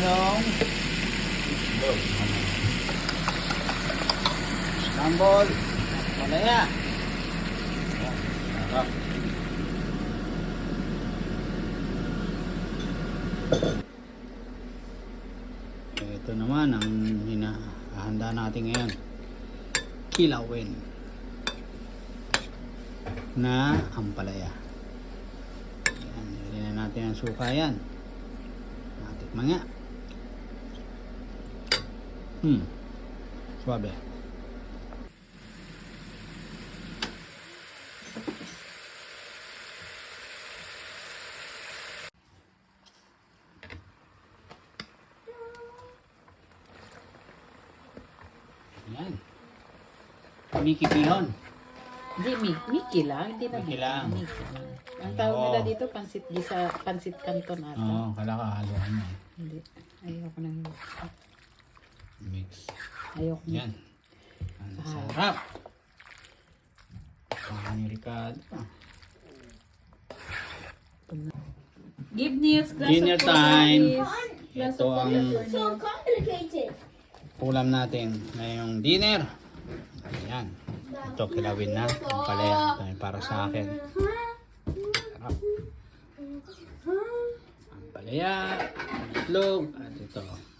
halong scramble palaya. Sarap. Ito naman ang hinahanda natin ngayon, kilawin na ampalaya. Yan, nilagyan na natin ang suka yan. Natikman nga. Suabe. Yan. Miki Pihon. Hindi, Mickey lang. Hindi na Mickey lang. Mickey lang. Ang tawag nila dito, pansit gisa, pansit canton ata. Oo, kala ka haluan mo. Hindi. Ayoko nang Mix. ayoko na. Yan. Ang sarap. Ang Ricardo pa. Give glass Dinner of time. water, please. Glass Ito of ang water. So complicated. ulam natin ngayong dinner. Ayan. Ito kilawin na. Ang palaya. Ito ay para sa akin. Sarap. Ang palaya. Itlog. At ito.